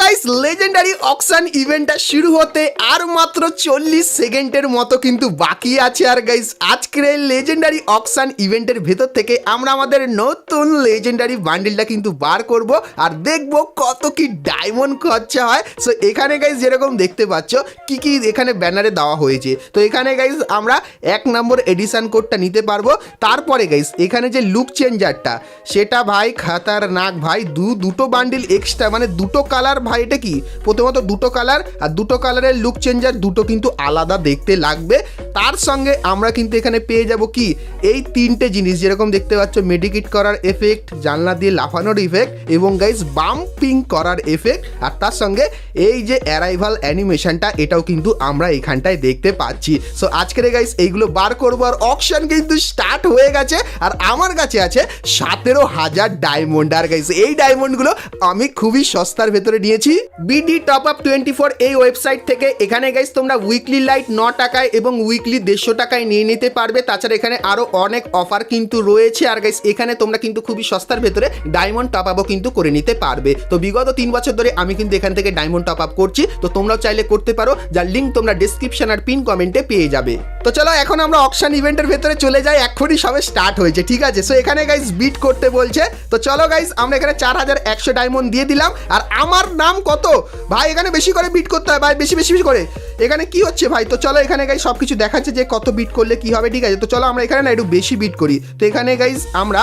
Guys legendary auction ইভেন্টটা শুরু হতে আর মাত্র 40 সেকেন্ডের মতো কিন্তু বাকি আছে। আর গাইস আজকের এই লেজেন্ডারি অকশন ইভেন্টের ভেতর থেকে আমরা আমাদের নতুন লেজেন্ডারি বান্ডেলটা কিন্তু বার করব আর দেখব কত কি ডায়মন্ড খরচা হয়। সো এখানে গাইস যেরকম দেখতে পাচ্ছ কি কি এখানে ব্যানারে দেওয়া হয়েছে। তো এখানে গাইস আমরা 1 নম্বর এডিশন কোডটা নিতে পারবো। তারপরে গাইস এখানে যে লুক চেঞ্জারটা সেটা ভাই খাতারনাক ভাই, দুটো বান্ডেল এক্সট্রা, মানে দুটো কালার ভাই। এটা কি প্রথমত দুটো কালার, আর দুটো কালারের লুক চেঞ্জার দুটো কিন্তু আলাদা দেখতে লাগবে। তার সঙ্গে আমরা কিন্তু এখানে পেয়ে যাব কি এই তিনটে জিনিস, যেরকম দেখতে পাচ্ছ মেডিকিট করার এফেক্ট, জানলা দিয়ে লাফানোর ইফেক্ট এবং গাইস বাম্পিং করার এফেক্ট। আর তার সঙ্গে এই যে অ্যারাইভাল অ্যানিমেশনটা এটাও কিন্তু আমরা এখানটায় দেখতে পাচ্ছি। সো আজকের গাইস এইগুলো বার করবো আর অকশন কিন্তু স্টার্ট হয়ে গেছে। আর আমার কাছে আছে 17,000 ডায়মন্ড। আর গাইস এই ডায়মন্ডগুলো আমি খুবই সস্তার ভেতরে নিয়েছি বিডি টপ আপ 24 এই ওয়েবসাইট থেকে। এখানে গাইস তোমরা উইকলি লাইট 9 টাকায় এবং উইকলি 150 টাকায় নিয়ে নিতে পারবে। তাছাড়া এখানে আরো অনেক অফার কিন্তু রয়েছে। আর গাইস এখানে তোমরা কিন্তু খুবই সস্তার ভেতরে ডায়মন্ড টপ আপও কিন্তু করে নিতে পারবে। তো বিগত 3 বছর ধরে আমি কিন্তু এখান থেকে ডায়মন্ড টপ আপ করছি, তো তোমরাও চাইলে করতে পারো, যার লিঙ্ক তোমরা ডেসক্রিপশন আর পিন কমেন্টে পেয়ে যাবে। তো চলো এখন আমরা অকশন ইভেন্টের ভেতরে চলে যাই, এখনই সবে স্টার্ট হয়েছে, ঠিক আছে। সো এখানে গাইস বিট করতে বলছে। তো চলো গাইস আমরা এখানে 4100 ডায়মন্ড দিয়ে দিলাম। আর আমার নাম কত ভাই, এখানে বেশি করে বিট করতে হয় ভাই, বেশি বেশি বেশি করে। এখানে কি হচ্ছে ভাই? তো চলো এখানে গাইস সব কিছু দেখাচ্ছে যে কত বিট করলে কি হবে, ঠিক আছে। তো চলো আমরা এখানে না একটু বেশি বিট করি। তো এখানে গাইস আমরা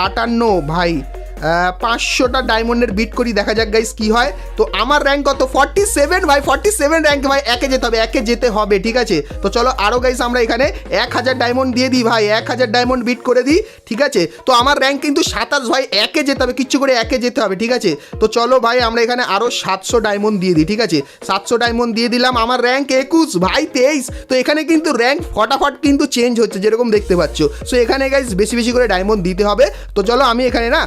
58 ভাই 500টা ডায়মন্ডের বিট করি, দেখা যাক গাইস কি হয়। তো আমার র্যাঙ্ক কত? 47 ভাই, 47 র্যাঙ্ক ভাই। একে যেতে হবে, ঠিক আছে। তো চলো আরও গাইস আমরা এখানে 1000 ডায়মন্ড দিয়ে দিই ভাই, 1000 ডায়মন্ড বিট করে দিই, ঠিক আছে। তো আমার র্যাঙ্ক কিন্তু 27 ভাই, একে যেতে হবে, কিচ্ছু করে একে যেতে হবে, ঠিক আছে। তো চলো ভাই আমরা এখানে আরও 700 ডায়মন্ড দিয়ে দিই, ঠিক আছে। 700 ডায়মন্ড দিয়ে দিলাম, আমার র্যাঙ্ক 21 ভাই 23। তো এখানে কিন্তু র্যাঙ্ক ফটাফট কিন্তু চেঞ্জ হচ্ছে, যেরকম দেখতে পাচ্ছ। সো এখানে গাইস বেশি বেশি করে ডায়মন্ড দিতে হবে। তো চলো আমি এখানে না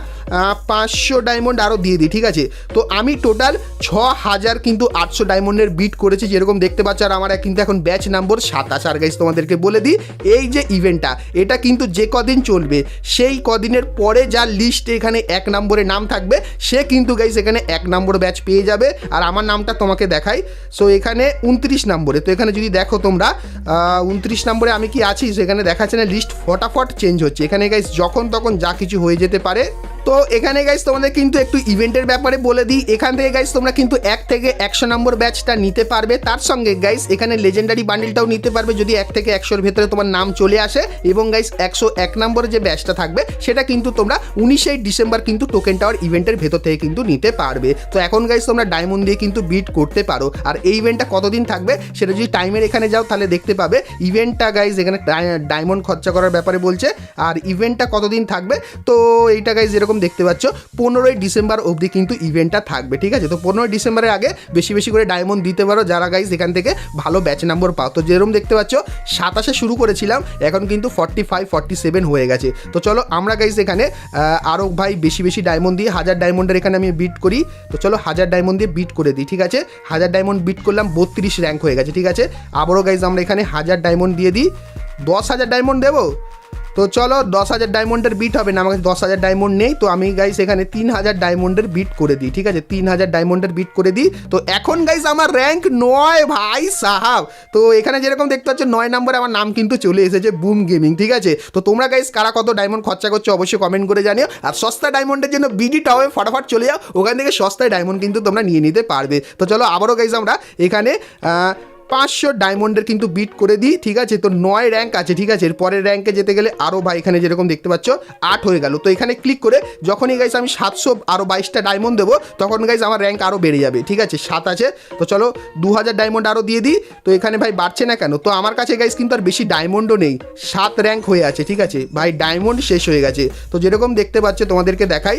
500 ডায়মন্ড আরও দিয়ে দিই, ঠিক আছে। তো আমি টোটাল 6000 কিন্তু 800 ডায়মন্ডের বিট করেছি, যেরকম দেখতে পাচ্ছ। আর আমার কিন্তু এখন ব্যাচ নম্বর 27। আর গাইস তোমাদেরকে বলে দিই এই যে ইভেন্টটা এটা কিন্তু যে কদিন চলবে সেই কদিনের পরে যার লিস্টে এখানে 1 নম্বরে নাম থাকবে সে কিন্তু গাইস এখানে 1 নম্বর ব্যাচ পেয়ে যাবে। আর আমার নামটা তোমাকে দেখাই। সো এখানে 29 নম্বরে, তো এখানে যদি দেখো তোমরা 29 নম্বরে আমি কি আছি সেখানে দেখাচ্ছে না, লিস্ট ফটাফট চেঞ্জ হচ্ছে। এখানে গাইস যখন তখন যা কিছু হয়ে যেতে পারে। তো এখানে গাইস তোমাদের কিন্তু একটু ইভেন্টের ব্যাপারে বলে দিই। এখান থেকে গাইস তোমরা কিন্তু 1 থেকে 100 নম্বর ব্যাচটা নিতে পারবে। তার সঙ্গে গাইস এখানে লেজেন্ডারি বান্ডেলটাও নিতে পারবে যদি 1 থেকে 100-এর ভেতরে তোমার নাম চলে আসে। এবং গাইস 101 নম্বরের যে ব্যাচটা থাকবে সেটা কিন্তু তোমরা 19 ডিসেম্বর কিন্তু টোকেন টাওয়ার ইভেন্টের ভেতর থেকে কিন্তু নিতে পারবে। তো এখন গাইস তোমরা ডায়মন্ড দিয়ে কিন্তু বিট করতে পারো। আর এই ইভেন্টটা কতদিন থাকবে সেটা যদি টাইমের এখানে যাও তাহলে দেখতে পাবে। ইভেন্টটা গাইস এখানে ডায়মন্ড খরচা করার ব্যাপারে বলছে। আর ইভেন্টটা কতদিন থাকবে, তো এইটা গাইস যেরকম দেখতে পাচ্ছ 15 ডিসেম্বর অবধি কিন্তু ইভেন্টটা থাকবে, ঠিক আছে। তো 15 ডিসেম্বরের আগে বেশি বেশি করে ডায়মন্ড দিতে পারো যারা গাইস এখান থেকে ভালো ব্যাচ নম্বর পাও। তো যেরকম দেখতে পাচ্ছ 27-এ শুরু করেছিলাম, এখন কিন্তু 45 47 হয়ে গেছে। তো চলো আমরা গাইস এখানে আরও ভাই বেশি বেশি ডায়মন্ড দিয়ে 1000 ডায়মন্ডের এখানে আমি বিট করি। তো চলো 1000 ডায়মন্ড দিয়ে বিট করে দিই, ঠিক আছে। 1000 ডায়মন্ড বিট করলাম, 32 র্যাঙ্ক হয়ে গেছে, ঠিক আছে। আবারও গাইস আমরা এখানে 1000 ডায়মন্ড দিয়ে দিই। 10,000 ডায়মন্ড দেবো। তো চলো 10,000 ডায়মন্ডের বিট হবে না, আমাকে 10,000 ডায়মন্ড নেই। তো আমি গাইস এখানে 3000 ডায়মন্ডের বিট করে দিই, ঠিক আছে। 3000 ডায়মন্ডের বিট করে দিই। তো এখন গাইস আমার র্যাঙ্ক 9 ভাই সাহাব। তো এখানে যেরকম দেখতে পাচ্ছ 9 নম্বরে আমার নাম কিন্তু চলে এসেছে বুম গেমিং, ঠিক আছে। তো তোমরা গাইস কারা কত ডায়মন্ড খরচা করছো অবশ্যই কমেন্ট করে জানিও। আর সস্তা ডায়মন্ডের জন্য বিডি টপে ফটাফট চলে যাও, ওখান থেকে সস্তায় ডায়মন্ড কিন্তু তোমরা নিয়ে নিতে পারবে। তো চলো আবারও গাইস আমরা এখানে 500 ডায়মন্ডের কিন্তু বিট করে দিই, ঠিক আছে। তো 9 র্যাঙ্ক আছে, ঠিক আছে। এর পরের র্যাঙ্কে যেতে গেলে আরও ভাই এখানে যেরকম দেখতে পাচ্ছ 8 হয়ে গেল। তো এখানে ক্লিক করে যখনই গাইস আমি 700 আরও 22টা ডায়মন্ড দেবো তখন গাইস আমার র্যাঙ্ক আরও বেড়ে যাবে, ঠিক আছে। 7 আছে। তো চলো 2000 ডায়মন্ড আরও দিয়ে দিই। তো এখানে ভাই বাড়ছে না কেন? তো আমার কাছে গাইস কিন্তু আর বেশি ডায়মন্ডও নেই, 7 র্যাঙ্ক হয়ে আছে, ঠিক আছে ভাই। ডায়মন্ড শেষ হয়ে গেছে। তো যেরকম দেখতে পাচ্ছ তোমাদেরকে দেখাই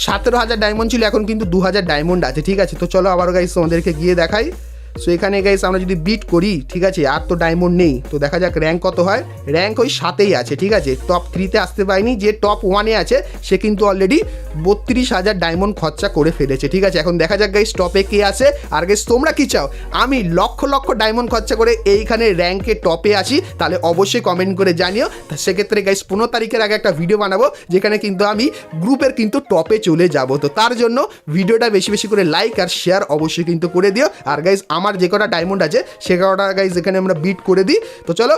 17,000 ডায়মন্ড ছিল, এখন কিন্তু 2000 ডায়মন্ড আছে, ঠিক আছে। তো চলো আবার গাইস তোমাদেরকে গিয়ে দেখাই। সো এখানে গাইস আমরা যদি বিট করি, ঠিক আছে, আর তো ডায়মন্ড নেই, তো দেখা যাক র্যাঙ্ক কত হয়। র্যাঙ্ক ওই 7-এই আছে, ঠিক আছে, টপ 3-তে আসতে পারিনি। যে টপ 1-এ আছে সে কিন্তু অলরেডি 32,000 ডায়মন্ড খরচা করে ফেলেছে, ঠিক আছে। এখন দেখা যাক গাইস টপে কে আছে। আর গাইস তোমরা কি চাও আমি লক্ষ লক্ষ ডায়মন্ড খরচা করে এইখানে র্যাঙ্কে টপে আসি? তাহলে অবশ্যই কমেন্ট করে জানিও। সেক্ষেত্রে গাইস 15 তারিখের আগে একটা ভিডিও বানাবো যেখানে কিন্তু আমি গ্রুপের কিন্তু টপে চলে যাব। তো তার জন্য ভিডিওটা বেশি বেশি করে লাইক আর শেয়ার অবশ্যই কিন্তু করে দিও। আর গাইস আমার যে কটা ডায়মন্ড আছে সে কটা গাইস এখানে আমরা বিট করে দিই। তো চলো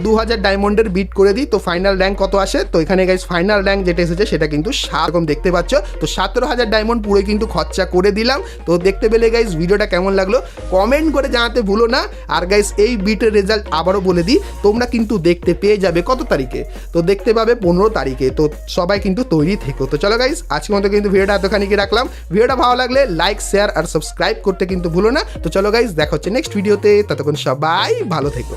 2000 ডায়মন্ডের বিট করে দিই। তো ফাইনাল র্যাঙ্ক কত আসে? তো এখানে গাইস ফাইনাল র্যাঙ্ক যেটা এসেছে সেটা কিন্তু 7, এরকম দেখতে পাচ্ছ। তো 17,000 ডায়মন্ড পুরো কিন্তু খরচা করে দিলাম। তো দেখতে পেলে গাইস ভিডিওটা কেমন লাগলো কমেন্ট করে জানাতে ভুলো না। আর গাইস এই বিটের রেজাল্ট আবারও বলে দিই, তোমরা কিন্তু দেখতে পেয়ে যাবে কত তারিখে? তো দেখতে পাবে 15 তারিখে। তো সবাই কিন্তু তৈরি থেকো। তো চলো গাইস আজকের মতো কিন্তু ভিডিওটা এতখানি রাখলাম। ভিডিওটা ভালো লাগলে লাইক শেয়ার আর সাবস্ক্রাইব করতে কিন্তু ভুলো না। তো চলো গাইস দেখা হচ্ছে নেক্সট ভিডিওতে, ততক্ষণ সবাই ভালো থেকো।